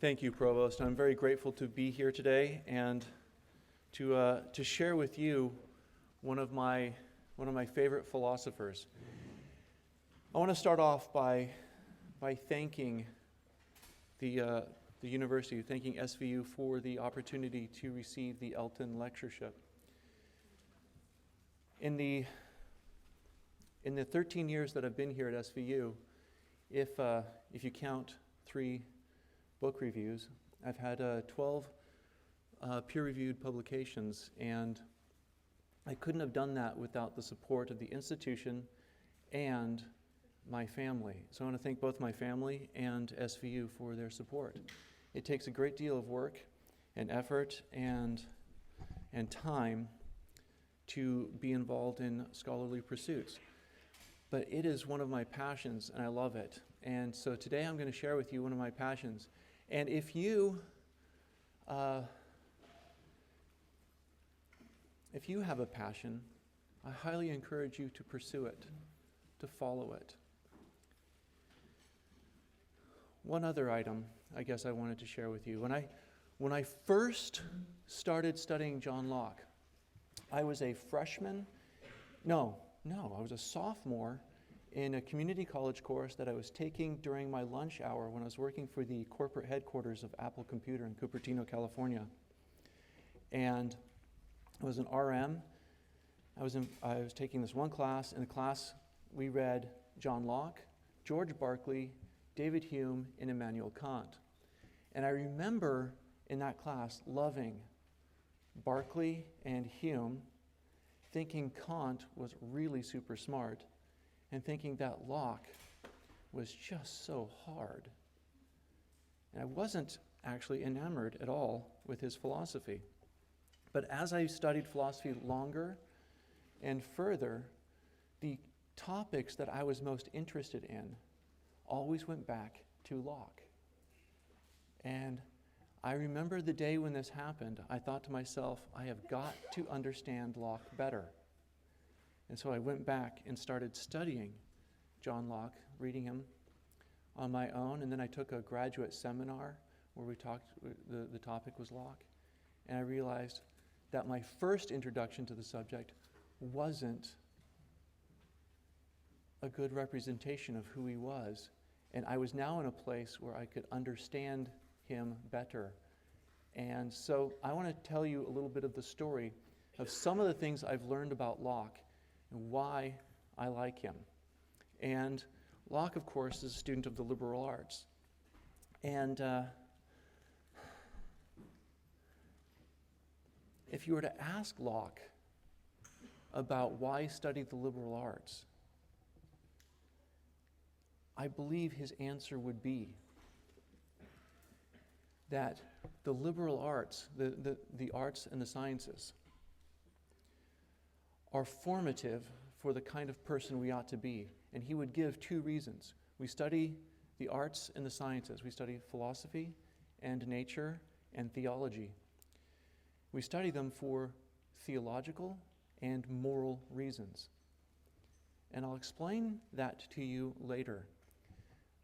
Thank you, Provost. I'm very grateful to be here today and to share with you one of my favorite philosophers. I want to start off by thanking the university, thanking SVU for the opportunity to receive the Elton Lectureship. In the 13 years that I've been here at SVU, if you count 3 book reviews, I've had 12 peer-reviewed publications, and I couldn't have done that without the support of the institution and my family. So I want to thank both my family and SVU for their support. It takes a great deal of work and effort and time to be involved in scholarly pursuits. But it is one of my passions, and I love it. And so today I'm going to share with you one of my passions. And if you have a passion, I highly encourage you to pursue it, to follow it. One other item I guess I wanted to share with you. When I first started studying John Locke, I was a freshman. I was a sophomore in a community college course that I was taking during my lunch hour when I was working for the corporate headquarters of Apple Computer in Cupertino, California. And I was an RM. I was taking this one class. In the class, we read John Locke, George Berkeley, David Hume, and Immanuel Kant. And I remember in that class loving Berkeley and Hume, thinking Kant was really super smart, and thinking that Locke was just so hard. And I wasn't actually enamored at all with his philosophy. But as I studied philosophy longer and further, the topics that I was most interested in always went back to Locke. And I remember the day when this happened, I thought to myself, I have got to understand Locke better. And so I went back and started studying John Locke, reading him on my own, and then I took a graduate seminar where the topic was Locke, and I realized that my first introduction to the subject wasn't a good representation of who he was, and I was now in a place where I could understand him better. And so I want to tell you a little bit of the story of some of the things I've learned about Locke and why I like him. And Locke, of course, is a student of the liberal arts. And if you were to ask Locke about why he studied the liberal arts, I believe his answer would be that the liberal arts, the arts and the sciences, are formative for the kind of person we ought to be. And he would give 2 reasons. We study the arts and the sciences. We study philosophy and nature and theology. We study them for theological and moral reasons. And I'll explain that to you later.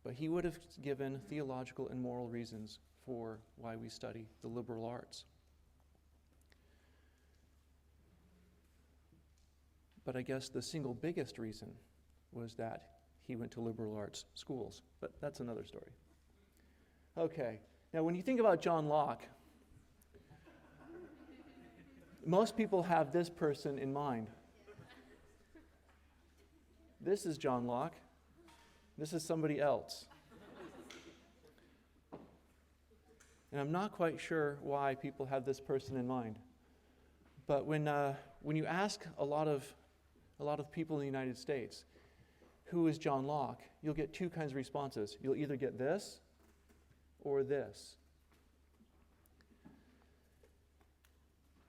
But he would have given theological and moral reasons for why we study the liberal arts. But I guess the single biggest reason was that he went to liberal arts schools. But that's another story. Okay, now when you think about John Locke, most people have this person in mind. This is John Locke. This is somebody else. And I'm not quite sure why people have this person in mind. But when you ask a lot of people in the United States, who is John Locke, you'll get 2 kinds of responses. You'll either get this or this.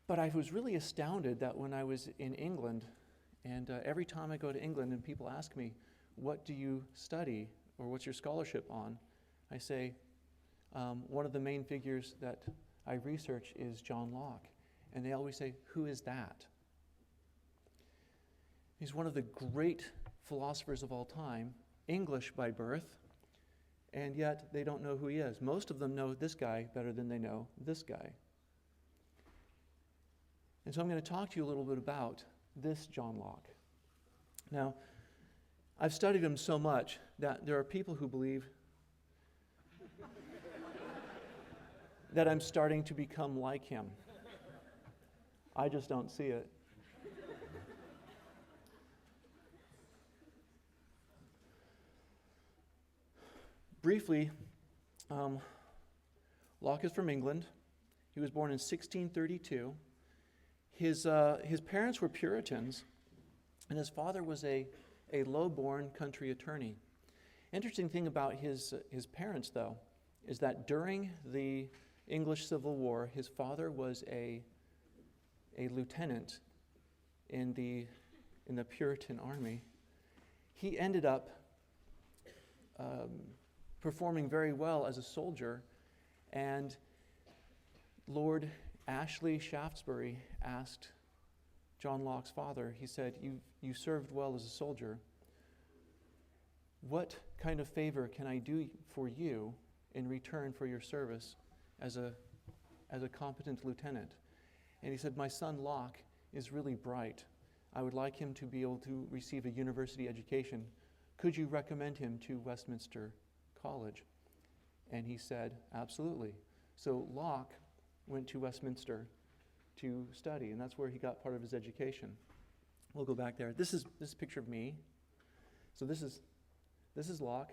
But I was really astounded that when I was in England, and every time I go to England and people ask me, what do you study or what's your scholarship on? I say, one of the main figures that I research is John Locke. And they always say, who is that? He's one of the great philosophers of all time, English by birth, and yet they don't know who he is. Most of them know this guy better than they know this guy. And so I'm going to talk to you a little bit about this John Locke. Now, I've studied him so much that there are people who believe that I'm starting to become like him. I just don't see it. Briefly, Locke is from England. He was born in 1632. His parents were Puritans, and his father was a low-born country attorney. Interesting thing about his parents, though, is that during the English Civil War, his father was a lieutenant in the Puritan army. He ended up performing very well as a soldier, and Lord Ashley Shaftesbury asked John Locke's father, he said, you served well as a soldier. What kind of favor can I do for you in return for your service as a competent lieutenant? And he said, my son Locke is really bright. I would like him to be able to receive a university education. Could you recommend him to Westminster College? And he said, absolutely. So Locke went to Westminster to study, and that's where he got part of his education. We'll go back there. This is a picture of me. So this is Locke.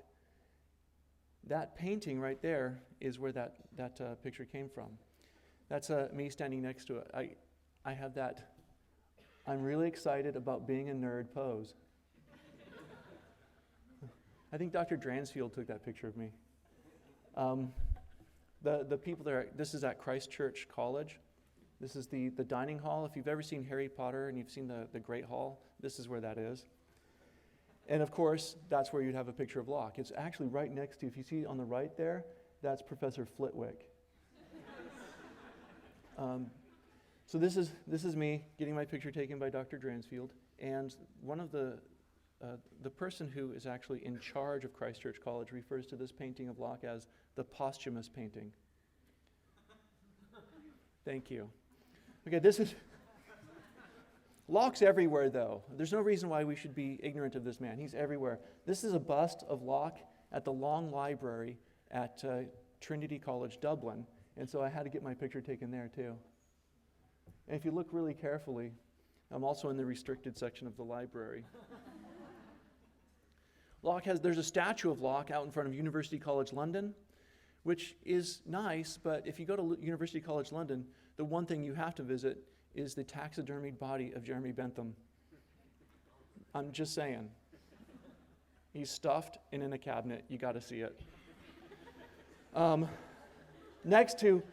That painting right there is where that picture came from. That's me standing next to it. I have that I'm really excited about being a nerd pose. I think Dr. Dransfield took that picture of me. The people there, this is at Christ Church College. This is the dining hall. If you've ever seen Harry Potter and you've seen the Great Hall, this is where that is. And of course, that's where you'd have a picture of Locke. It's actually right next to, if you see on the right there, that's Professor Flitwick. So this is me getting my picture taken by Dr. Dransfield, and one of the person who is actually in charge of Christ Church College refers to this painting of Locke as the posthumous painting. Thank you. Okay, this is Locke's everywhere, though. There's no reason why we should be ignorant of this man. He's everywhere. This is a bust of Locke at the Long Library at Trinity College, Dublin, and so I had to get my picture taken there, too. And if you look really carefully, I'm also in the restricted section of the library. There's a statue of Locke out in front of University College London, which is nice, but if you go to University College London, the one thing you have to visit is the taxidermied body of Jeremy Bentham. I'm just saying. He's stuffed and in a cabinet. You got to see it. Next to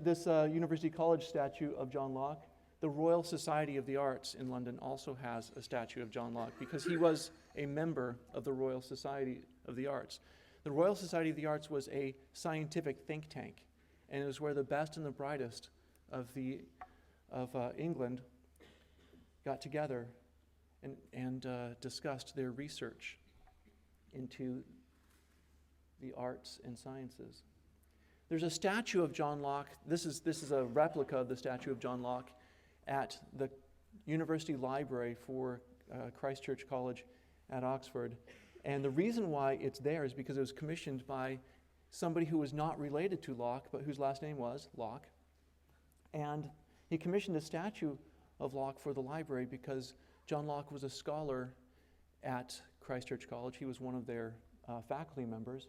this University College statue of John Locke, the Royal Society of the Arts in London also has a statue of John Locke because he was a member of the Royal Society of the Arts. The Royal Society of the Arts was a scientific think tank, and it was where the best and the brightest of England got together and discussed their research into the arts and sciences. There's a statue of John Locke. This is a replica of the statue of John Locke at the University Library for Christ Church College at Oxford. And the reason why it's there is because it was commissioned by somebody who was not related to Locke, but whose last name was Locke. And he commissioned a statue of Locke for the library because John Locke was a scholar at Christ Church College. He was one of their faculty members.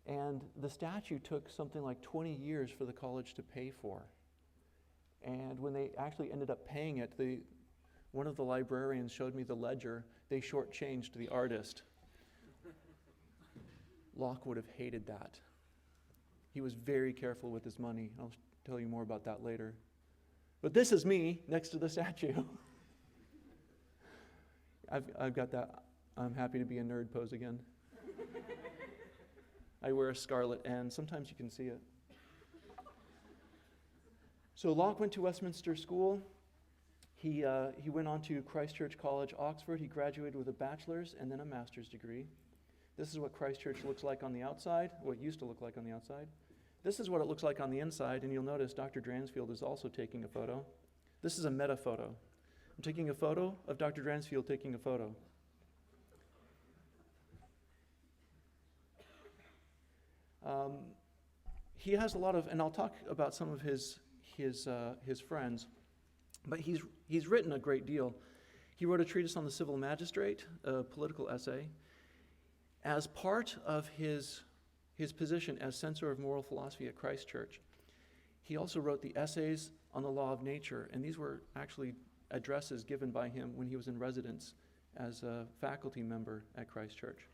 And the statue took something like 20 years for the college to pay for. And when they actually ended up paying it, one of the librarians showed me the ledger. They shortchanged the artist. Locke would have hated that. He was very careful with his money. I'll tell you more about that later. But this is me next to the statue. I've got that I'm happy to be a nerd pose again. I wear a scarlet, and sometimes you can see it. So Locke went to Westminster School. He went on to Christ Church College, Oxford. He graduated with a bachelor's and then a master's degree. This is what Christ Church looks like on the outside, what it used to look like on the outside. This is what it looks like on the inside, and you'll notice Dr. Dransfield is also taking a photo. This is a meta photo. I'm taking a photo of Dr. Dransfield taking a photo. He has a lot of, and I'll talk about some of his friends, but he's written a great deal. He wrote a treatise on the civil magistrate, a political essay. As part of his position as censor of moral philosophy at Christ Church, he also wrote the essays on the law of nature, and these were actually addresses given by him when he was in residence as a faculty member at Christ Church.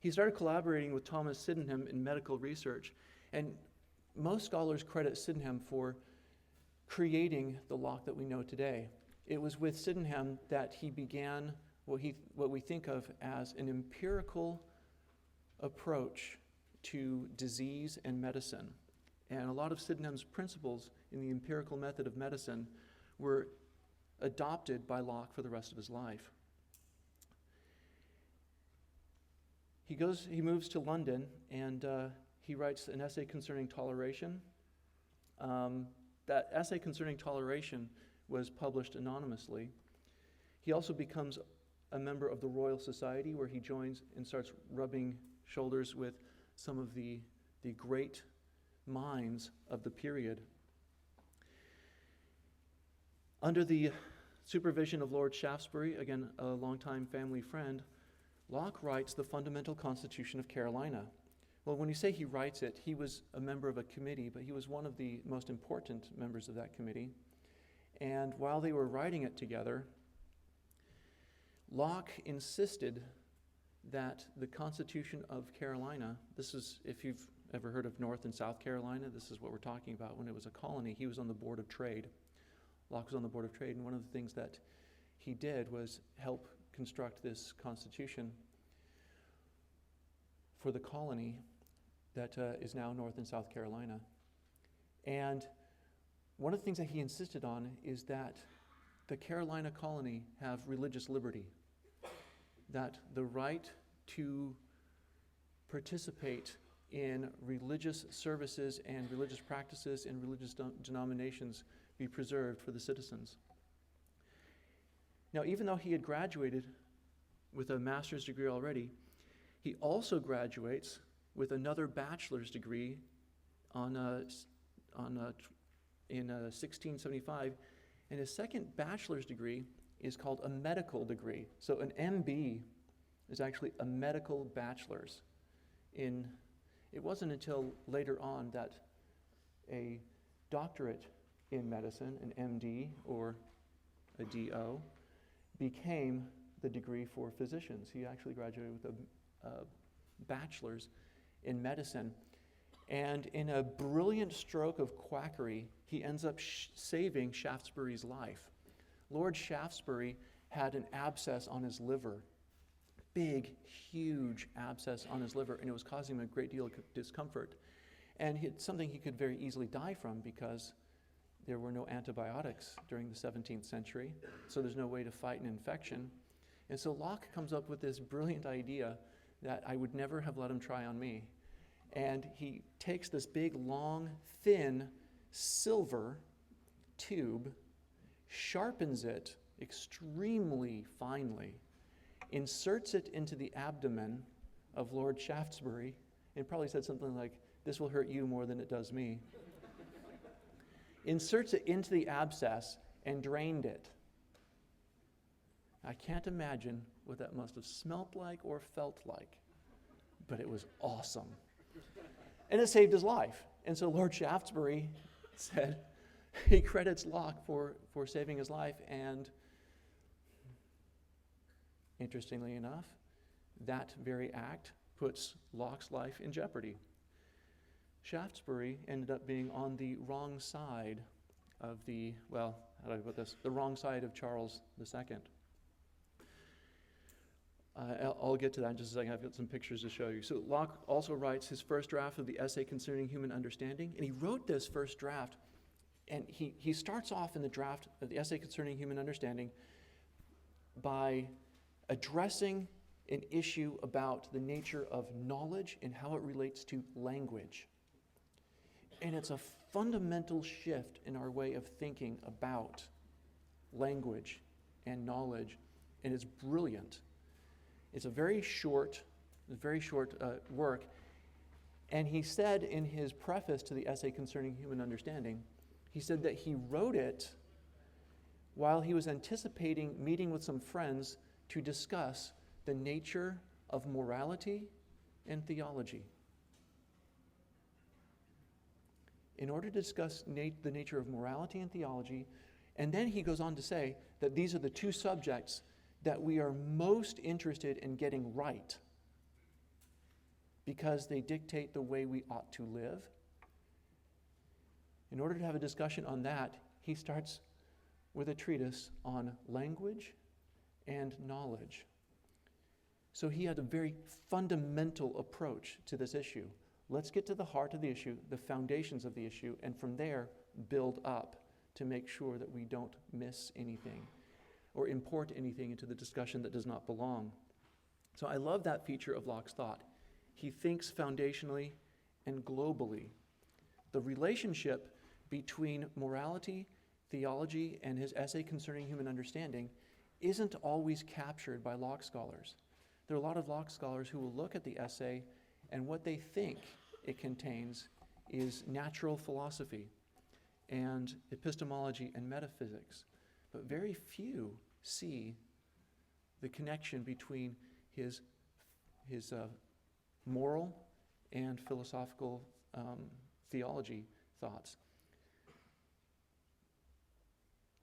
He started collaborating with Thomas Sydenham in medical research, and most scholars credit Sydenham for creating the Locke that we know today. It was with Sydenham that he began what we think of as an empirical approach to disease and medicine. And a lot of Sydenham's principles in the empirical method of medicine were adopted by Locke for the rest of his life. He moves to London, and he writes an essay concerning toleration. That essay concerning toleration was published anonymously. He also becomes a member of the Royal Society, where he joins and starts rubbing shoulders with some of the great minds of the period. Under the supervision of Lord Shaftesbury, again a longtime family friend, Locke writes the Fundamental Constitution of Carolina. Well, when you say he writes it, he was a member of a committee, but he was one of the most important members of that committee. And while they were writing it together, Locke insisted that the Constitution of Carolina, this is, if you've ever heard of North and South Carolina, this is what we're talking about. When it was a colony, he was on the Board of Trade. Locke was on the Board of Trade, and one of the things that he did was help construct this constitution for the colony that is now North and South Carolina. And one of the things that he insisted on is that the Carolina colony have religious liberty, that the right to participate in religious services and religious practices and religious denominations be preserved for the citizens. Now, even though he had graduated with a master's degree already, he also graduates with another bachelor's degree in 1675, and his second bachelor's degree is called a medical degree. So an MB is actually a medical bachelor's. It wasn't until later on that a doctorate in medicine, an MD or a DO, became the degree for physicians. He actually graduated with a bachelor's in medicine. And in a brilliant stroke of quackery, he ends up saving Shaftesbury's life. Lord Shaftesbury had an abscess on his liver, big, huge abscess on his liver, and it was causing him a great deal of discomfort. And it's something he could very easily die from because there were no antibiotics during the 17th century, so there's no way to fight an infection. And so Locke comes up with this brilliant idea that I would never have let him try on me. And he takes this big, long, thin, silver tube, sharpens it extremely finely, inserts it into the abdomen of Lord Shaftesbury, and probably said something like, "This will hurt you more than it does me." Inserts it into the abscess and drained it. I can't imagine what that must have smelt like or felt like, but it was awesome. And it saved his life. And so Lord Shaftesbury said he credits Locke for saving his life, and interestingly enough, that very act puts Locke's life in jeopardy. Shaftesbury ended up being on the wrong side of the wrong side of Charles II. I'll get to that in just a second. I've got some pictures to show you. So Locke also writes his first draft of the Essay Concerning Human Understanding, and he wrote this first draft, and he starts off in the draft of the Essay Concerning Human Understanding by addressing an issue about the nature of knowledge and how it relates to language. And it's a fundamental shift in our way of thinking about language and knowledge, and it's brilliant. It's a very short work, and he said in his preface to the essay concerning human understanding, he said that he wrote it while he was anticipating meeting with some friends to discuss the nature of morality and theology. In order to discuss the nature of morality and theology, and then he goes on to say that these are the two subjects that we are most interested in getting right because they dictate the way we ought to live. In order to have a discussion on that, he starts with a treatise on language and knowledge. So he had a very fundamental approach to this issue. Let's get to the heart of the issue, the foundations of the issue, and from there build up to make sure that we don't miss anything or import anything into the discussion that does not belong. So I love that feature of Locke's thought. He thinks foundationally and globally. The relationship between morality, theology, and his essay concerning human understanding isn't always captured by Locke scholars. There are a lot of Locke scholars who will look at the essay, and what they think it contains is natural philosophy and epistemology and metaphysics. But very few see the connection between his moral and philosophical theology thoughts.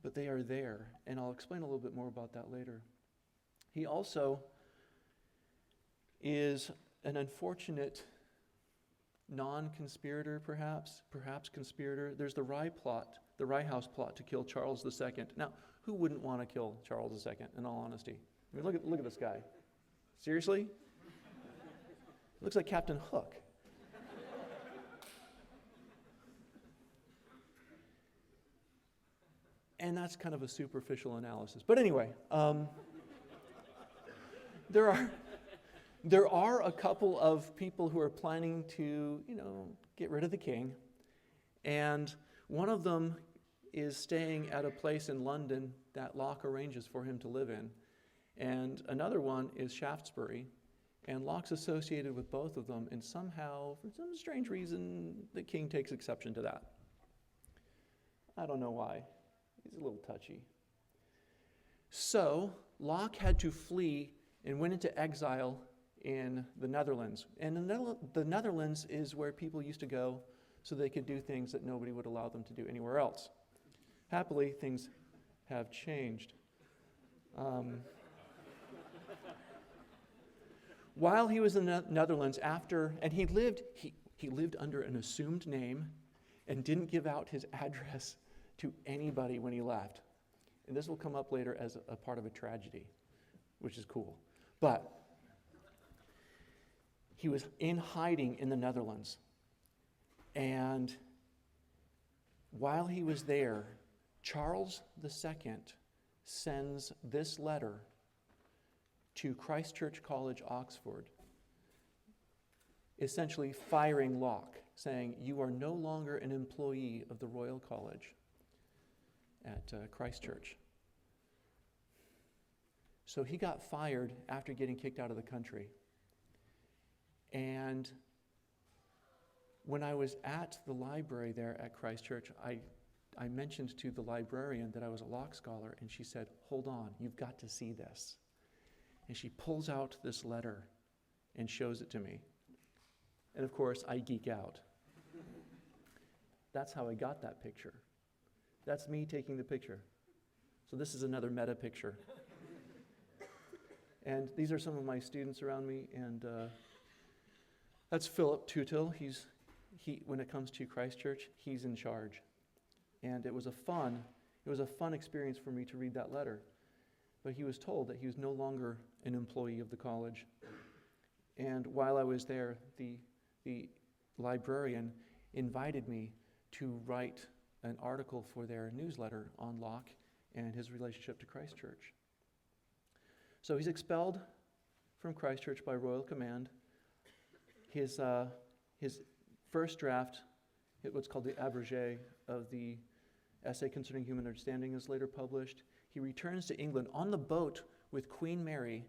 But they are there, and I'll explain a little bit more about that later. He also is an unfortunate non-conspirator, perhaps conspirator. There's the Rye House plot to kill Charles II. Now, who wouldn't want to kill Charles II, in all honesty? I mean, look at this guy. Seriously? Looks like Captain Hook. And that's kind of a superficial analysis. But anyway, there are a couple of people who are planning to, get rid of the king. And one of them is staying at a place in London that Locke arranges for him to live in. And another one is Shaftesbury. And Locke's associated with both of them, and somehow, for some strange reason, the king takes exception to that. I don't know why. He's a little touchy. So, Locke had to flee and went into exile in the Netherlands. And the Netherlands is where people used to go so they could do things that nobody would allow them to do anywhere else. Happily, things have changed. While he was in the Netherlands, and he lived under an assumed name and didn't give out his address to anybody when he left. And this will come up later as a part of a tragedy, which is cool. But he was in hiding in the Netherlands. And while he was there, Charles II sends this letter to Christ Church College, Oxford, essentially firing Locke, saying, "You are no longer an employee of the Royal College at Christ Church." So he got fired after getting kicked out of the country. And when I was at the library there at Christ Church, I mentioned to the librarian that I was a Locke scholar, and she said, "Hold on, you've got to see this." And she pulls out this letter and shows it to me. And of course, I geek out. That's how I got that picture. That's me taking the picture. So this is another meta picture. And these are some of my students around me, and that's Philip Tutil. When it comes to Christ Church, he's in charge. And it was a fun experience for me to read that letter. But he was told that he was no longer an employee of the college. And while I was there, the librarian invited me to write an article for their newsletter on Locke and his relationship to Christ Church. So he's expelled from Christchurch by royal command. His first draft, what's called the abrégé of the Essay Concerning Human Understanding, is later published. He returns to England on the boat with Queen Mary.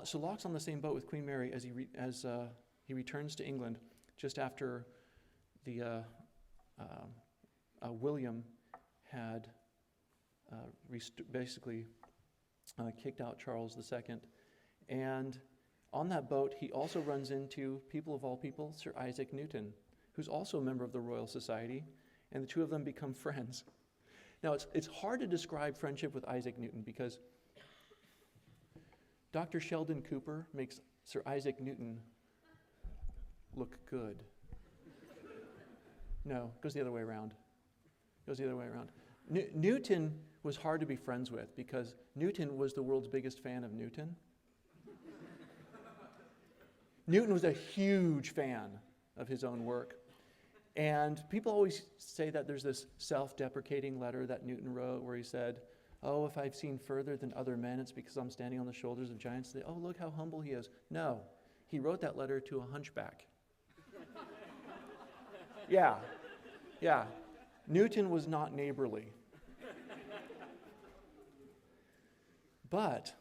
So Locke's on the same boat with Queen Mary as he returns to England just after the William had basically kicked out Charles II. And on that boat, he also runs into, people of all people, Sir Isaac Newton, who's also a member of the Royal Society, and the two of them become friends. Now, it's hard to describe friendship with Isaac Newton because Dr. Sheldon Cooper makes Sir Isaac Newton look good. No, it goes the other way around. Newton was hard to be friends with because Newton was the world's biggest fan of Newton. Newton was a huge fan of his own work. And people always say that there's this self-deprecating letter that Newton wrote where he said, "Oh, if I've seen further than other men, it's because I'm standing on the shoulders of giants." Oh, look how humble he is. No, he wrote that letter to a hunchback. Yeah. Newton was not neighborly. But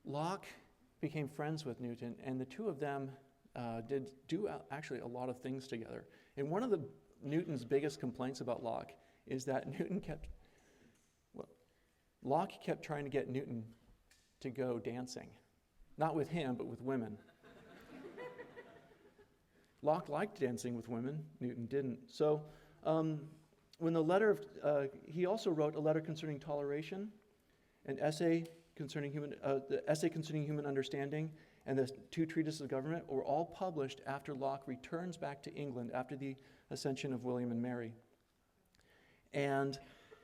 Locke became friends with Newton, and the two of them did actually a lot of things together. And one of Newton's biggest complaints about Locke is that Locke kept trying to get Newton to go dancing. Not with him, but with women. Locke liked dancing with women, Newton didn't. So when he also wrote a letter concerning toleration, an essay concerning the essay concerning human understanding, and the two treatises of government were all published after Locke returns back to England after the ascension of William and Mary. And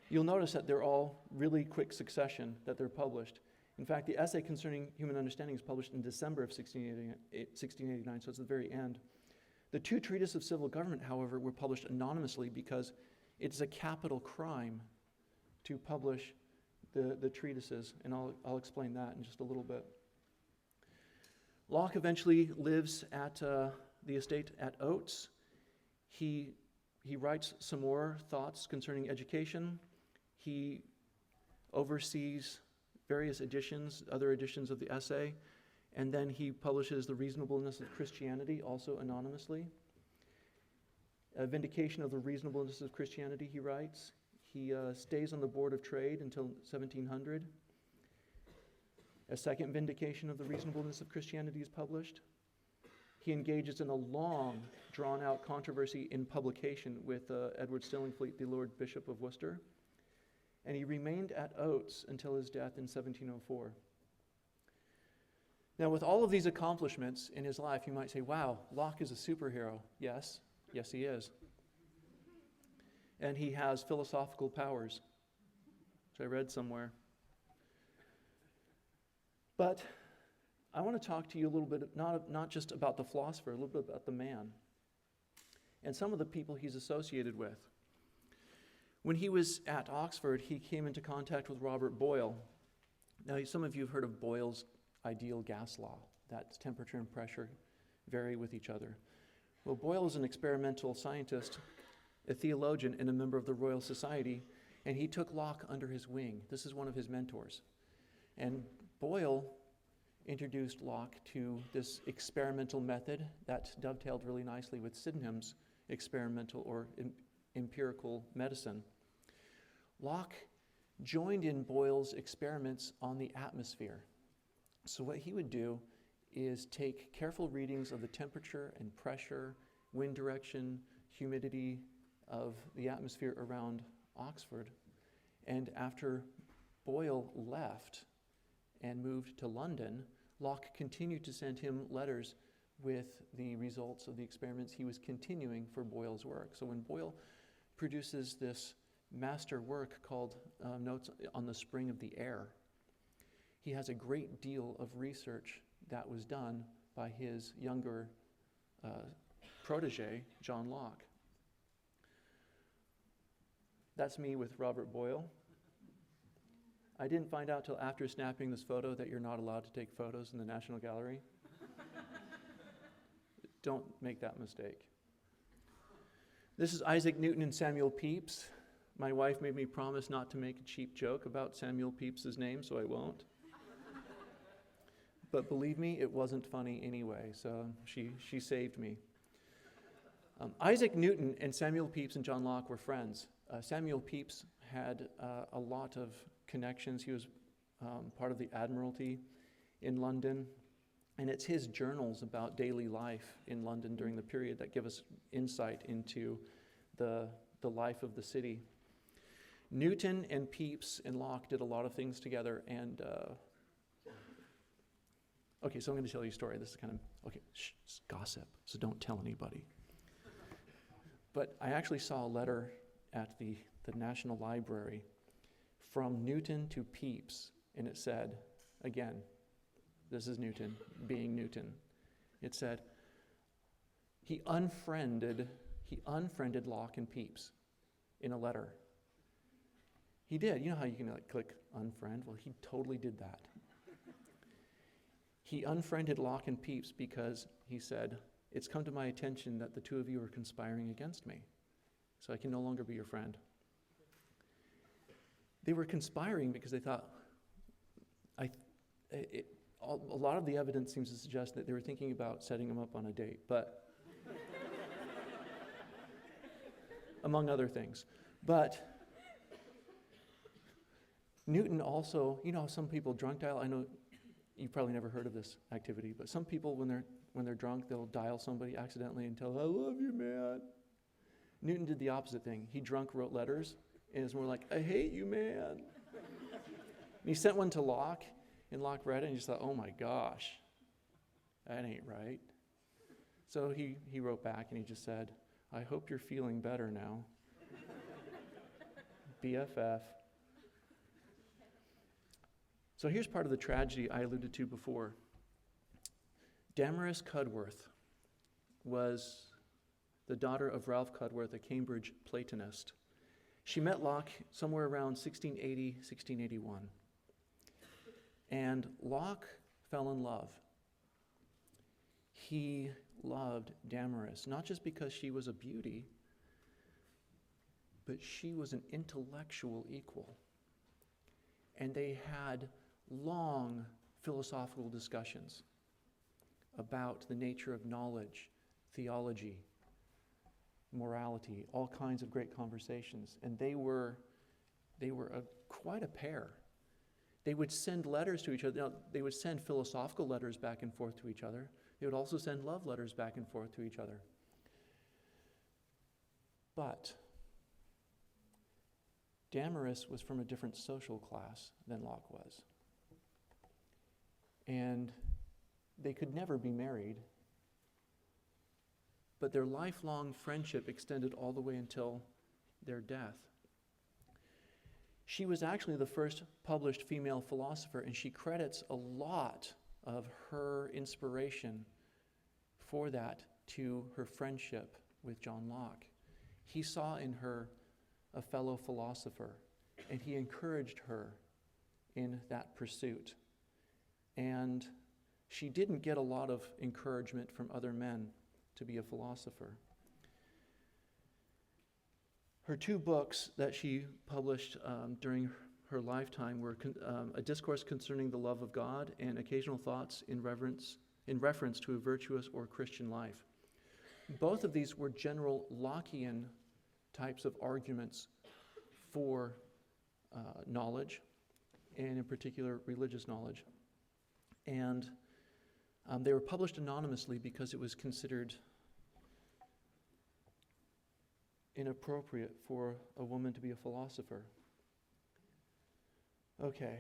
you'll notice that they're all really quick succession that they're published. In fact, the essay concerning human understanding is published in December of 1689, so it's the very end. The two treatises of civil government, however, were published anonymously because it's a capital crime to publish the treatises, and I'll explain that in just a little bit. Locke eventually lives at the estate at Oates. He writes some more thoughts concerning education. He oversees various editions, other editions of the essay, and then he publishes The Reasonableness of Christianity, also anonymously. A vindication of the reasonableness of Christianity, he writes. He stays on the Board of Trade until 1700. A second vindication of the reasonableness of Christianity is published. He engages in a long, drawn-out controversy in publication with Edward Stillingfleet, the Lord Bishop of Worcester. And he remained at Oates until his death in 1704. Now, with all of these accomplishments in his life, you might say, wow, Locke is a superhero. Yes, he is. And he has philosophical powers, which I read somewhere. But I want to talk to you a little bit, not just about the philosopher, a little bit about the man and some of the people he's associated with. When he was at Oxford, he came into contact with Robert Boyle. Now, some of you have heard of Boyle's ideal gas law, that temperature and pressure vary with each other. Well, Boyle is an experimental scientist, a theologian, and a member of the Royal Society, and he took Locke under his wing. This is one of his mentors. And Boyle introduced Locke to this experimental method that dovetailed really nicely with Sydenham's experimental or empirical medicine. Locke joined in Boyle's experiments on the atmosphere. So what he would do is take careful readings of the temperature and pressure, wind direction, humidity of the atmosphere around Oxford. And after Boyle left and moved to London, Locke continued to send him letters with the results of the experiments he was continuing for Boyle's work. So when Boyle produces this master work called Notes on the Spring of the Air, he has a great deal of research that was done by his younger protege, John Locke. That's me with Robert Boyle. I didn't find out till after snapping this photo that you're not allowed to take photos in the National Gallery. Don't make that mistake. This is Isaac Newton and Samuel Pepys. My wife made me promise not to make a cheap joke about Samuel Pepys' name, so I won't. But believe me, it wasn't funny anyway, so she saved me. Isaac Newton and Samuel Pepys and John Locke were friends. Samuel Pepys had a lot of connections. He was part of the Admiralty in London, and it's his journals about daily life in London during the period that give us insight into the life of the city. Newton and Pepys and Locke did a lot of things together, and okay, so I'm going to tell you a story. This is kind of, okay, it's gossip, so don't tell anybody. But I actually saw a letter at the National Library from Newton to Pepys, and it said, again, this is Newton being Newton. It said, he unfriended Locke and Pepys in a letter. He did. You know how you can click unfriend? Well, he totally did that. He unfriended Locke and Pepys because he said, it's come to my attention that the two of you are conspiring against me, so I can no longer be your friend. They were conspiring because they thought, a lot of the evidence seems to suggest that they were thinking about setting him up on a date, but among other things. But Newton also, you know, some people drunk dial. I know you've probably never heard of this activity, but some people, when they're drunk, they'll dial somebody accidentally and tell them, I love you, man. Newton did the opposite thing. He drunk wrote letters, and it's more like, I hate you, man. And he sent one to Locke, and Locke read it, and he just thought, oh my gosh, that ain't right. So he wrote back, and he just said, I hope you're feeling better now. BFF. So here's part of the tragedy I alluded to before. Damaris Cudworth was the daughter of Ralph Cudworth, a Cambridge Platonist. She met Locke somewhere around 1680, 1681. And Locke fell in love. He loved Damaris, not just because she was a beauty, but she was an intellectual equal. And they had long philosophical discussions about the nature of knowledge, theology, morality, all kinds of great conversations. And they were quite a pair. They would send letters to each other. Now, they would send philosophical letters back and forth to each other. They would also send love letters back and forth to each other. But Damaris was from a different social class than Locke was. And they could never be married, but their lifelong friendship extended all the way until their death. She was actually the first published female philosopher, and she credits a lot of her inspiration for that to her friendship with John Locke. He saw in her a fellow philosopher, and he encouraged her in that pursuit. And she didn't get a lot of encouragement from other men to be a philosopher. Her two books that she published during her lifetime were A Discourse Concerning the Love of God and Occasional Thoughts in reference to a virtuous or Christian life. Both of these were general Lockean types of arguments for knowledge, and in particular religious knowledge. And they were published anonymously because it was considered inappropriate for a woman to be a philosopher. Okay.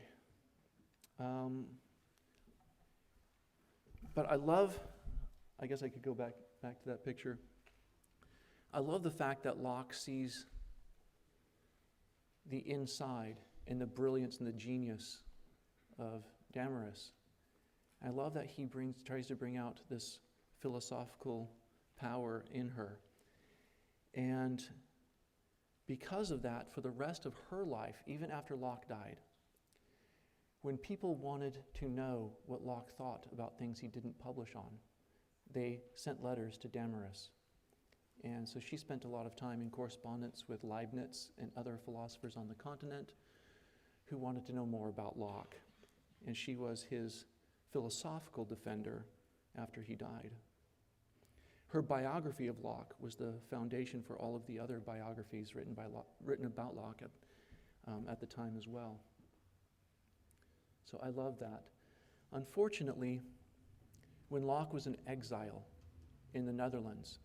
But I love, I guess I could go back to that picture. I love the fact that Locke sees the inside and the brilliance and the genius of Damaris. I love that he tries to bring out this philosophical power in her. And because of that, for the rest of her life, even after Locke died, when people wanted to know what Locke thought about things he didn't publish on, they sent letters to Damaris. And so she spent a lot of time in correspondence with Leibniz and other philosophers on the continent who wanted to know more about Locke. And she was his philosophical defender after he died. Her biography of Locke was the foundation for all of the other biographies written about Locke at the time as well. So I love that. Unfortunately, when Locke was in exile in the Netherlands,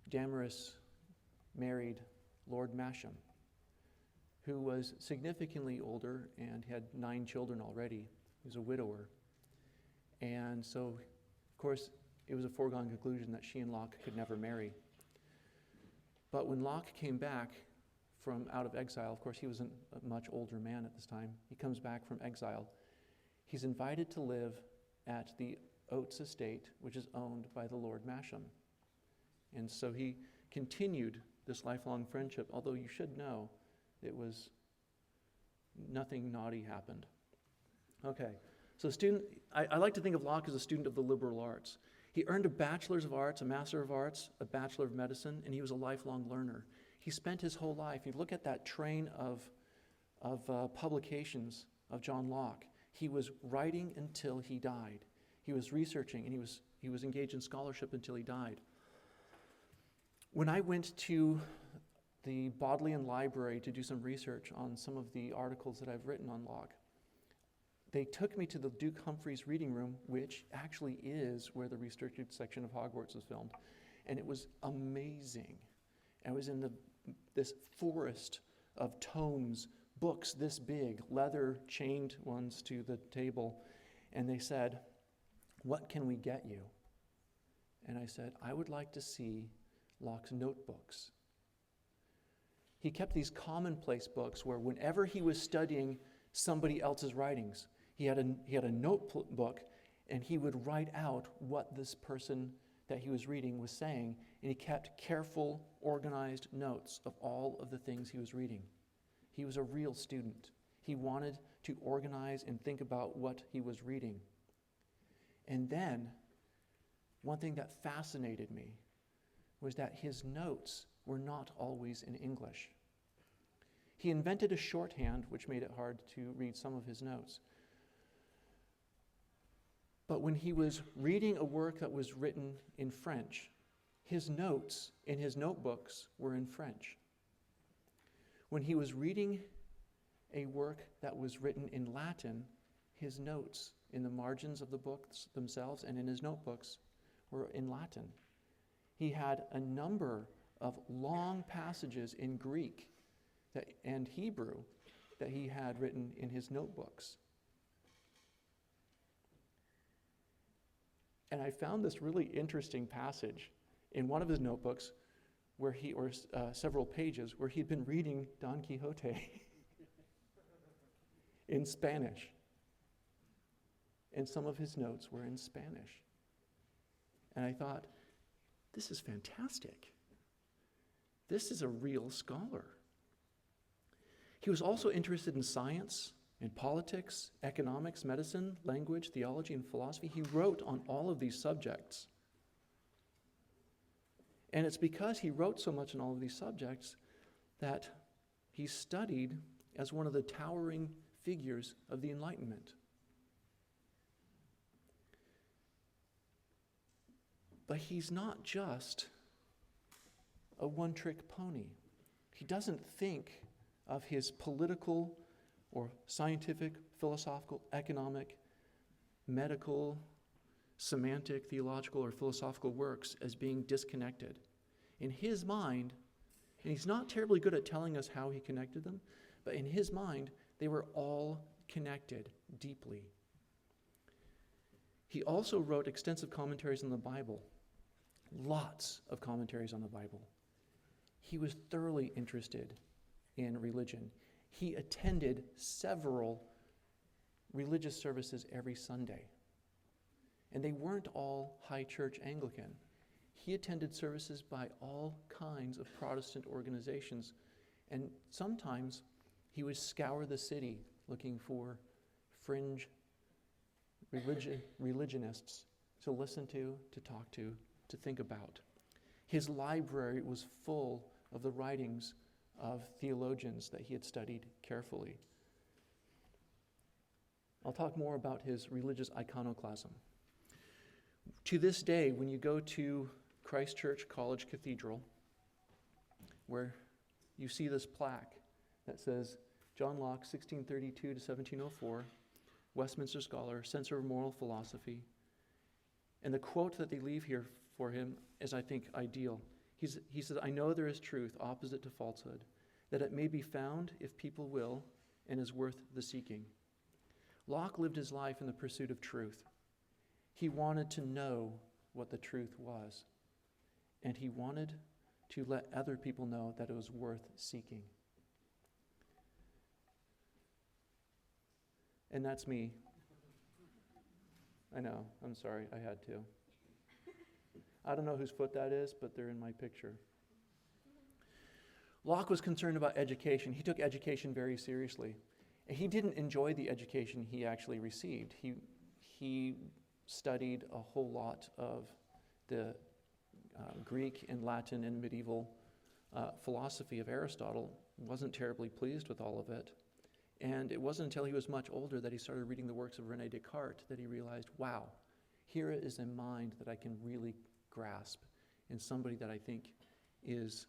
Damaris married Lord Masham, who was significantly older and had 9 children already. He was a widower. And so, of course, it was a foregone conclusion that she and Locke could never marry. But when Locke came back from out of exile, of course, he was a much older man at this time. He comes back from exile. He's invited to live at the Oates estate, which is owned by the Lord Masham. And so he continued this lifelong friendship, although you should know it was nothing naughty happened. Okay, so I like to think of Locke as a student of the liberal arts. He earned a bachelor's of arts, a master of arts, a bachelor of medicine, and he was a lifelong learner. He spent his whole life, you look at that train of publications of John Locke, he was writing until he died. He was researching, and he was engaged in scholarship until he died. When I went to the Bodleian Library to do some research on some of the articles that I've written on Locke, they took me to the Duke Humphreys reading room, which actually is where the restricted section of Hogwarts was filmed. And it was amazing. I was in this forest of tomes, books this big, leather chained ones to the table. And they said, "What can we get you?" And I said, "I would like to see Locke's notebooks." He kept these commonplace books where whenever he was studying somebody else's writings, he had a notebook, and he would write out what this person that he was reading was saying, and he kept careful, organized notes of all of the things he was reading. He was a real student. He wanted to organize and think about what he was reading. And then, one thing that fascinated me was that his notes were not always in English. He invented a shorthand, which made it hard to read some of his notes. But when he was reading a work that was written in French, his notes in his notebooks were in French. When he was reading a work that was written in Latin, his notes in the margins of the books themselves and in his notebooks were in Latin. He had a number of long passages in Greek and Hebrew that he had written in his notebooks. And I found this really interesting passage in one of his notebooks where several pages where he'd been reading Don Quixote in Spanish. And some of his notes were in Spanish. And I thought, this is fantastic. This is a real scholar. He was also interested in science, in politics, economics, medicine, language, theology, and philosophy. He wrote on all of these subjects. And it's because he wrote so much on all of these subjects that he's studied as one of the towering figures of the Enlightenment. But he's not just a one-trick pony. He doesn't think of his political or scientific, philosophical, economic, medical, semantic, theological, or philosophical works as being disconnected. In his mind, and he's not terribly good at telling us how he connected them, but in his mind, they were all connected deeply. He also wrote extensive commentaries on the Bible, lots of commentaries on the Bible. He was thoroughly interested in religion. He attended several religious services every Sunday. And they weren't all high church Anglican. He attended services by all kinds of Protestant organizations. And sometimes He would scour the city looking for fringe religionists to listen to talk to think about. His library was full of the writings of theologians that he had studied carefully. I'll talk more about his religious iconoclasm. To this day, when you go to Christ Church College Cathedral, where you see this plaque that says, John Locke, 1632 to 1704, Westminster scholar, censor of moral philosophy. And the quote that they leave here for him is, I think, ideal. He says, I know there is truth opposite to falsehood, that it may be found if people will, and is worth the seeking. Locke lived his life in the pursuit of truth. He wanted to know what the truth was, and he wanted to let other people know that it was worth seeking. And that's me. I know, I'm sorry, I had to. I don't know whose foot that is, but they're in my picture. Locke was concerned about education. He took education very seriously. And he didn't enjoy the education he actually received. He studied a whole lot of the Greek and Latin and medieval philosophy of Aristotle. Wasn't terribly pleased with all of it. And it wasn't until he was much older that he started reading the works of René Descartes that he realized, wow, here is a mind that I can really grasp, and somebody that I think is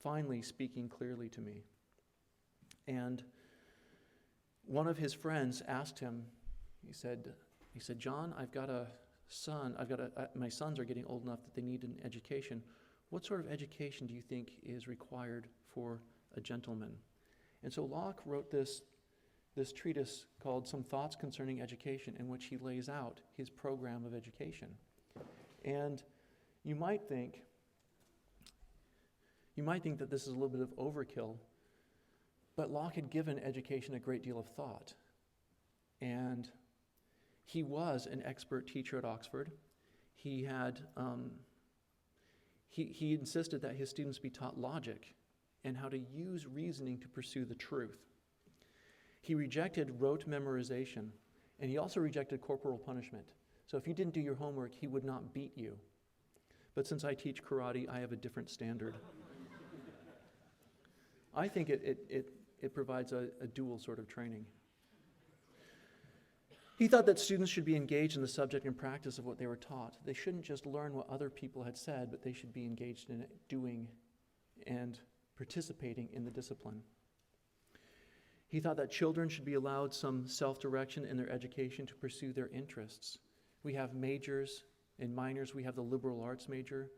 finally speaking clearly to me. And one of his friends asked him, he said, John, I've got a son, my sons are getting old enough that they need an education. What sort of education do you think is required for a gentleman? And so Locke wrote this treatise called Some Thoughts Concerning Education, in which he lays out his program of education. And you might think that this is a little bit of overkill, but Locke had given education a great deal of thought. And he was an expert teacher at Oxford. He had he insisted that his students be taught logic and how to use reasoning to pursue the truth. He rejected rote memorization, and he also rejected corporal punishment. So if you didn't do your homework, he would not beat you. But since I teach karate, I have a different standard. I think it provides a dual sort of training. He thought that students should be engaged in the subject and practice of what they were taught. They shouldn't just learn what other people had said, but they should be engaged in it, doing and participating in the discipline. He thought that children should be allowed some self-direction in their education to pursue their interests. We have majors and minors. We have the liberal arts major.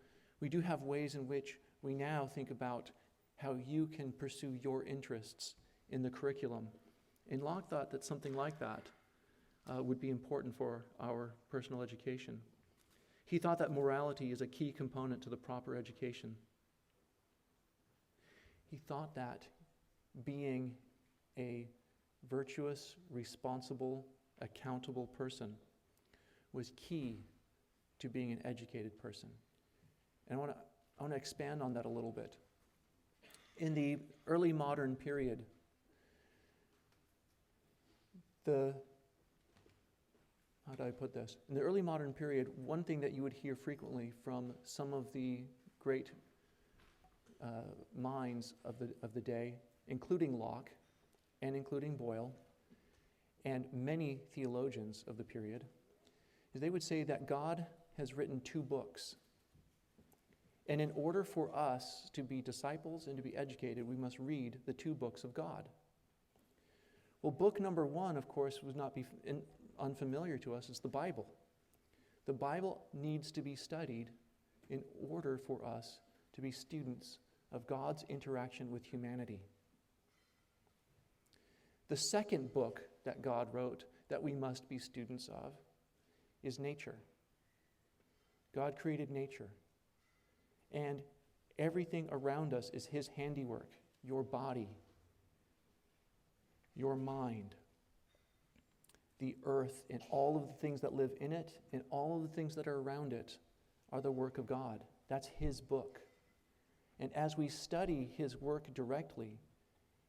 We do have ways in which we now think about how you can pursue your interests in the curriculum. And Locke thought that something like that would be important for our personal education. He thought that morality is a key component to the proper education. He thought that being a virtuous, responsible, accountable person was key to being an educated person. And I want to expand on that a little bit. In the early modern period, how do I put this? In the early modern period, one thing that you would hear frequently from some of the great minds of the day, including Locke and including Boyle, and many theologians of the period, is they would say that God has written 2 books. And in order for us to be disciples and to be educated, we must read the 2 books of God. Well, book number 1, of course, would not be unfamiliar to us. It's the Bible. The Bible needs to be studied in order for us to be students of God's interaction with humanity. The second book that God wrote that we must be students of is nature. God created nature. And everything around us is His handiwork. Your body, your mind, the earth, and all of the things that live in it, and all of the things that are around it are the work of God. That's His book. And as we study His work directly,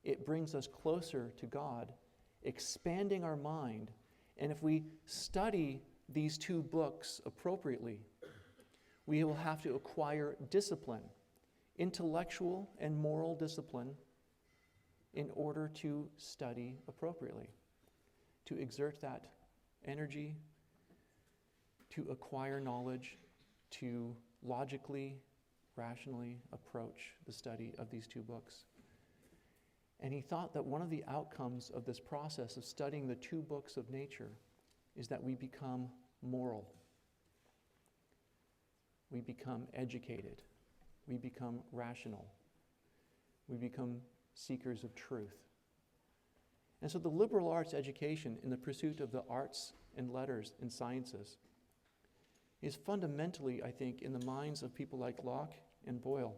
it brings us closer to God, expanding our mind. And if we study these two books appropriately, we will have to acquire discipline, intellectual and moral discipline, in order to study appropriately, to exert that energy, to acquire knowledge, to logically, rationally approach the study of these two books. And he thought that one of the outcomes of this process of studying the two books of nature is that we become moral. We become educated. We become rational. We become seekers of truth. And so the liberal arts education in the pursuit of the arts and letters and sciences is fundamentally, I think, in the minds of people like Locke and Boyle,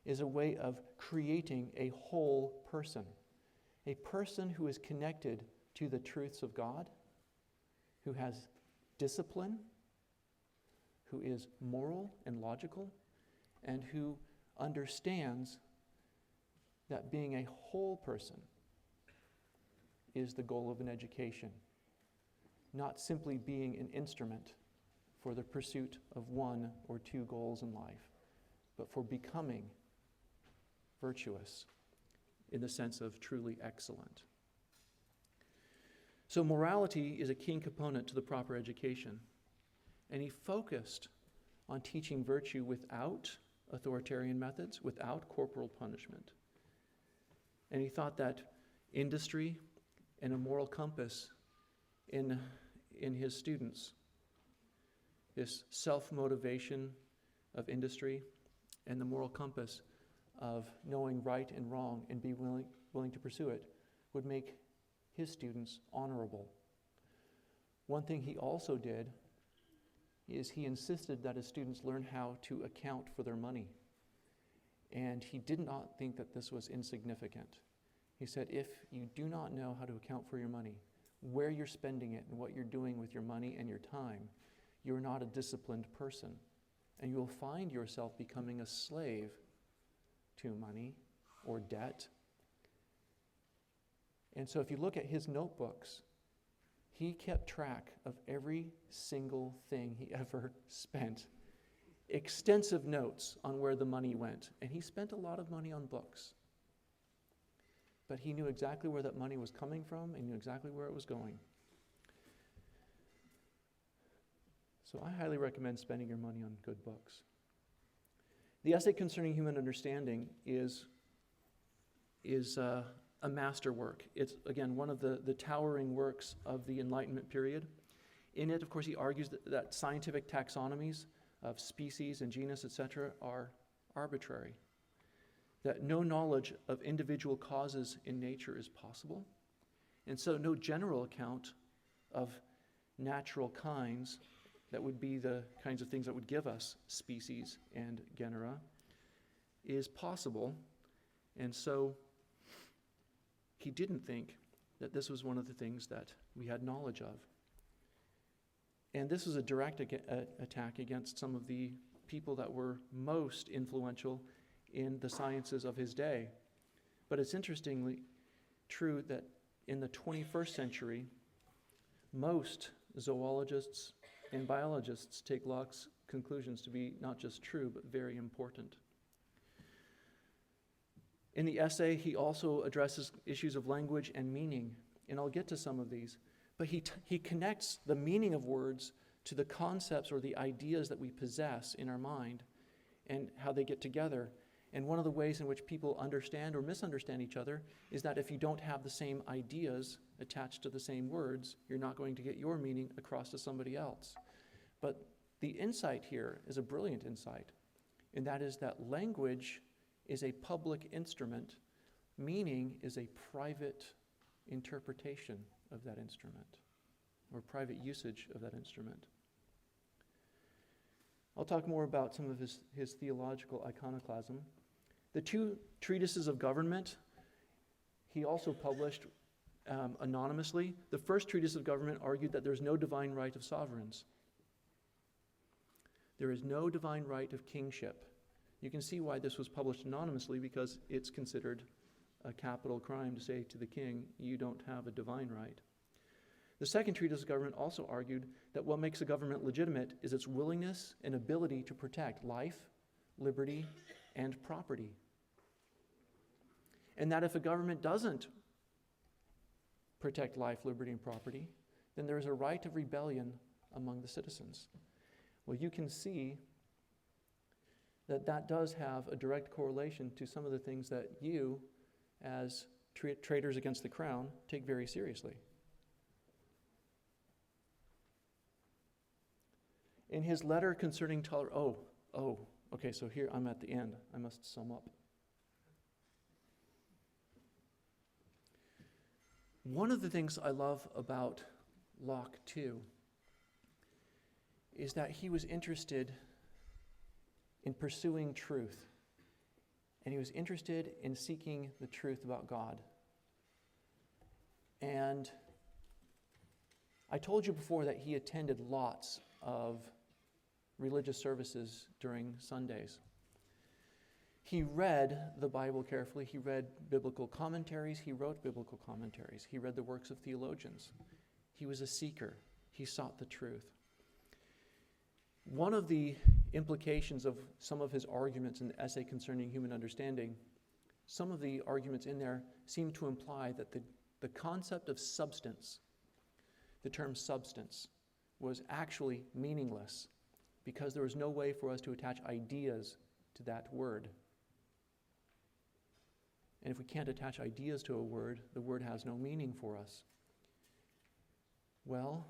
is a way of creating a whole person who is connected to the truths of God, who has discipline, who is moral and logical, and who understands that being a whole person is the goal of an education, not simply being an instrument for the pursuit of one or two goals in life, but for becoming virtuous in the sense of truly excellent. So morality is a key component to the proper education. And he focused on teaching virtue without authoritarian methods, without corporal punishment. And he thought that industry and a moral compass in his students, this self-motivation of industry and the moral compass of knowing right and wrong and be willing to pursue it, would make his students honorable. One thing he also did is he insisted that his students learn how to account for their money. And he did not think that this was insignificant. He said, if you do not know how to account for your money, where you're spending it and what you're doing with your money and your time, you're not a disciplined person. And you will find yourself becoming a slave to money or debt. And so if you look at his notebooks, he kept track of every single thing he ever spent. Extensive notes on where the money went. And he spent a lot of money on books. But he knew exactly where that money was coming from and knew exactly where it was going. So I highly recommend spending your money on good books. The essay concerning human understanding is a masterwork. It's, again, one of the towering works of the Enlightenment period. In it, of course, he argues that scientific taxonomies of species and genus, etc., are arbitrary, that no knowledge of individual causes in nature is possible, and so no general account of natural kinds that would be the kinds of things that would give us species and genera is possible. And so he didn't think that this was one of the things that we had knowledge of. And this was a direct attack against some of the people that were most influential in the sciences of his day. But it's interestingly true that in the 21st century, most zoologists and biologists take Locke's conclusions to be not just true, but very important. In the essay, he also addresses issues of language and meaning, and I'll get to some of these. But he connects the meaning of words to the concepts or the ideas that we possess in our mind and how they get together. And one of the ways in which people understand or misunderstand each other is that if you don't have the same ideas attached to the same words, you're not going to get your meaning across to somebody else. But the insight here is a brilliant insight, and that is that language is a public instrument, meaning is a private interpretation of that instrument, or private usage of that instrument. I'll talk more about some of his theological iconoclasm. The two treatises of government he also published anonymously. The first treatise of government argued that there's no divine right of sovereigns. There is no divine right of kingship. You can see why this was published anonymously, because it's considered a capital crime to say to the king, you don't have a divine right. The second treatise of government also argued that what makes a government legitimate is its willingness and ability to protect life, liberty, and property. And that if a government doesn't protect life, liberty, and property, then there is a right of rebellion among the citizens. Well, you can see that that does have a direct correlation to some of the things that you, as traitors against the crown, take very seriously. In his letter concerning okay, so here I'm at the end. I must sum up. One of the things I love about Locke, too, is that he was interested in pursuing truth. And he was interested in seeking the truth about God. And I told you before that he attended lots of religious services during Sundays. He read the Bible carefully. He read biblical commentaries. He wrote biblical commentaries. He read the works of theologians. He was a seeker. He sought the truth. One of the implications of some of his arguments in the essay concerning human understanding, some of the arguments in there seem to imply that the concept of substance, the term substance, was actually meaningless because there was no way for us to attach ideas to that word. And if we can't attach ideas to a word, the word has no meaning for us. Well,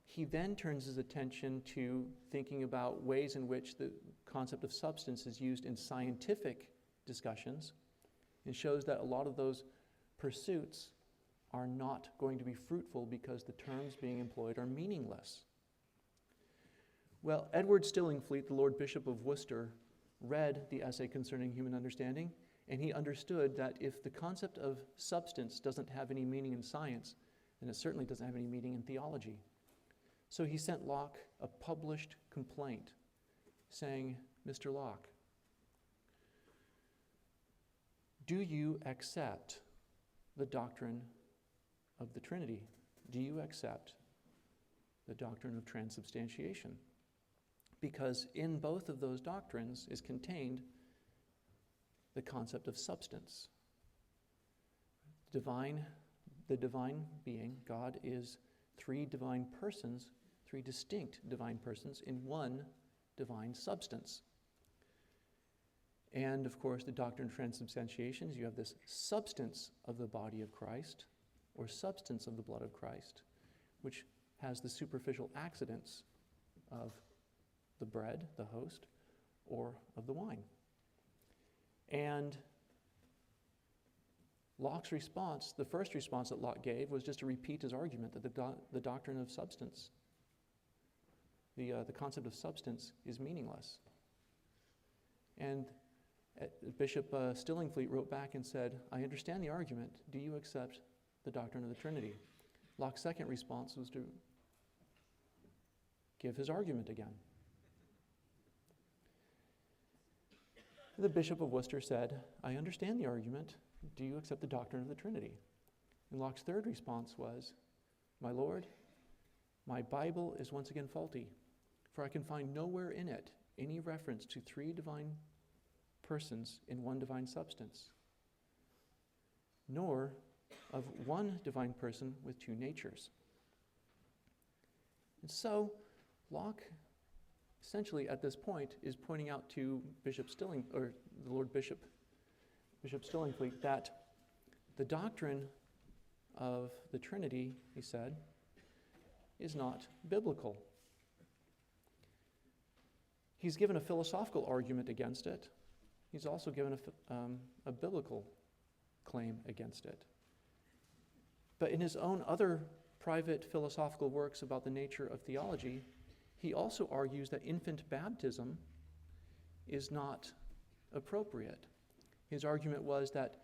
he then turns his attention to thinking about ways in which the concept of substance is used in scientific discussions, and shows that a lot of those pursuits are not going to be fruitful because the terms being employed are meaningless. Well, Edward Stillingfleet, the Lord Bishop of Worcester, read the essay concerning human understanding, and he understood that if the concept of substance doesn't have any meaning in science, then it certainly doesn't have any meaning in theology. So he sent Locke a published complaint saying, Mr. Locke, do you accept the doctrine of the Trinity? Do you accept the doctrine of transubstantiation? Because in both of those doctrines is contained the concept of substance. The divine being, God, is three divine persons, three distinct divine persons in one divine substance. And, of course, the doctrine of transubstantiation is you have this substance of the body of Christ, or substance of the blood of Christ, which has the superficial accidents of the bread, the host, or of the wine. And Locke's response, the first response that Locke gave, was just to repeat his argument that the doctrine of substance, the concept of substance, is meaningless. And Bishop Stillingfleet wrote back and said, I understand the argument. Do you accept the doctrine of the Trinity? Locke's second response was to give his argument again. The Bishop of Worcester said, I understand the argument. Do you accept the doctrine of the Trinity? And Locke's third response was, my Lord, my Bible is once again faulty, for I can find nowhere in it any reference to three divine persons in one divine substance, nor of one divine person with two natures. And so Locke, essentially at this point, is pointing out to the Lord Bishop Stillingfleet, that the doctrine of the Trinity, he said, is not biblical. He's given a philosophical argument against it. He's also given a biblical claim against it. But in his own other private philosophical works about the nature of theology, he also argues that infant baptism is not appropriate. His argument was that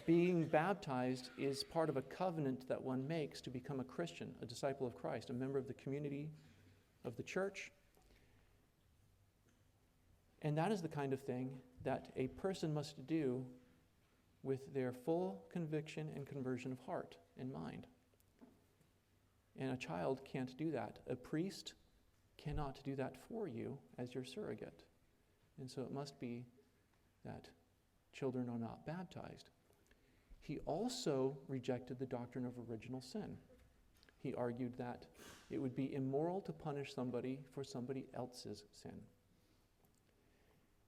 being baptized is part of a covenant that one makes to become a Christian, a disciple of Christ, a member of the community of the church. And that is the kind of thing that a person must do with their full conviction and conversion of heart and mind. And a child can't do that. A priest cannot do that for you as your surrogate. And so it must be that children are not baptized. He also rejected the doctrine of original sin. He argued that it would be immoral to punish somebody for somebody else's sin.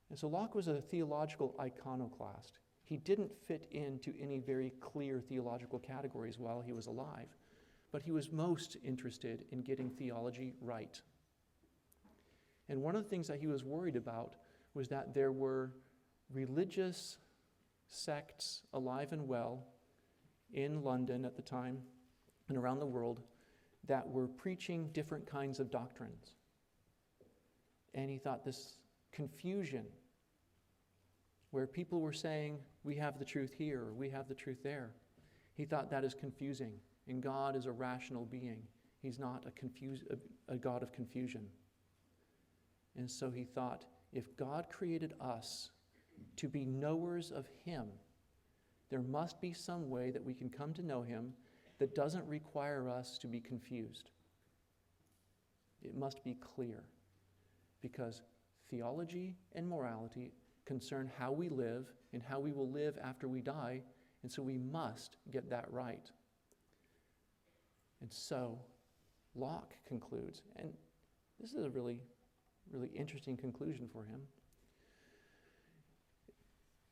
And so Locke was a theological iconoclast. He didn't fit into any very clear theological categories while he was alive, but he was most interested in getting theology right. And one of the things that he was worried about was that there were religious sects alive and well in London at the time and around the world that were preaching different kinds of doctrines. And he thought this confusion where people were saying, we have the truth here, or we have the truth there. He thought that is confusing, and God is a rational being. He's not a God of confusion. And so he thought, if God created us to be knowers of him, there must be some way that we can come to know him that doesn't require us to be confused. It must be clear, because theology and morality concern how we live and how we will live after we die, and so we must get that right. And so Locke concludes, and this is a really interesting conclusion for him.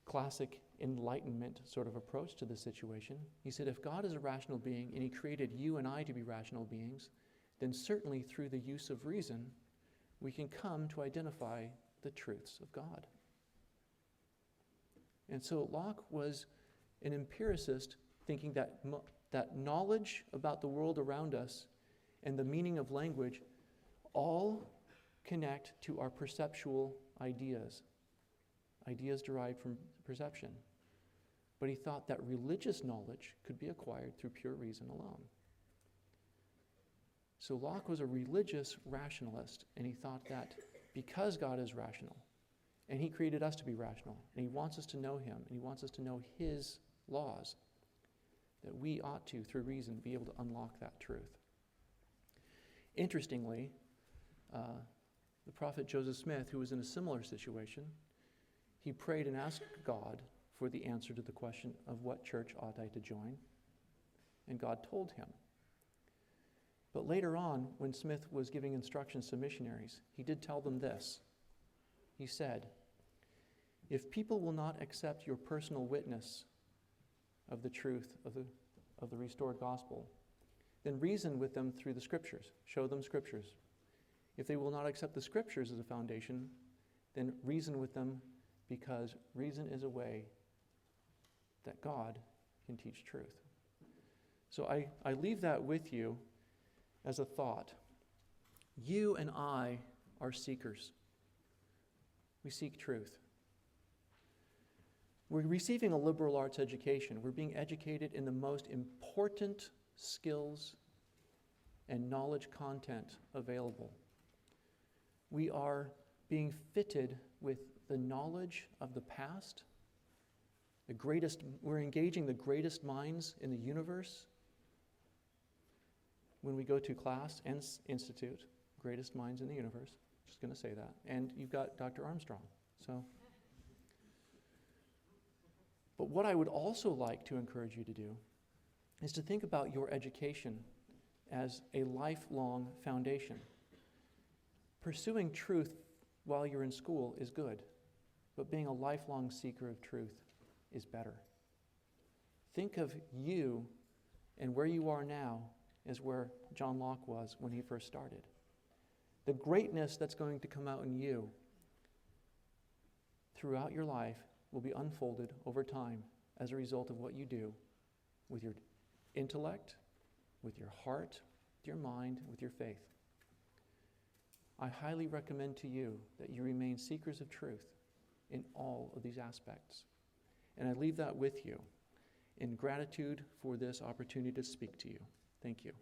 Classic Enlightenment sort of approach to the situation. He said, if God is a rational being and he created you and I to be rational beings, then certainly through the use of reason, we can come to identify the truths of God. And so Locke was an empiricist, thinking that knowledge about the world around us and the meaning of language all connect to our perceptual ideas derived from perception. But he thought that religious knowledge could be acquired through pure reason alone. So Locke was a religious rationalist, and he thought that because God is rational, and he created us to be rational, and he wants us to know him, and he wants us to know his laws, that we ought to, through reason, be able to unlock that truth. Interestingly, the prophet Joseph Smith, who was in a similar situation, he prayed and asked God for the answer to the question of what church ought I to join, and God told him. But later on, when Smith was giving instructions to missionaries, he did tell them this. He said, if people will not accept your personal witness of the truth of the restored gospel, then reason with them through the scriptures. Show them scriptures. If they will not accept the scriptures as a foundation, then reason with them, because reason is a way that God can teach truth. So I leave that with you as a thought. You and I are seekers. We seek truth. We're receiving a liberal arts education. We're being educated in the most important skills and knowledge content available. We are being fitted with the knowledge of the past. We're engaging the greatest minds in the universe. When we go to class and institute, greatest minds in the universe, just going to say that. And you've got Dr. Armstrong. But what I would also like to encourage you to do is to think about your education as a lifelong foundation. Pursuing truth while you're in school is good, but being a lifelong seeker of truth is better. Think of you and where you are now as where John Locke was when he first started. The greatness that's going to come out in you throughout your life will be unfolded over time as a result of what you do with your intellect, with your heart, with your mind, with your faith. I highly recommend to you that you remain seekers of truth in all of these aspects. And I leave that with you in gratitude for this opportunity to speak to you. Thank you.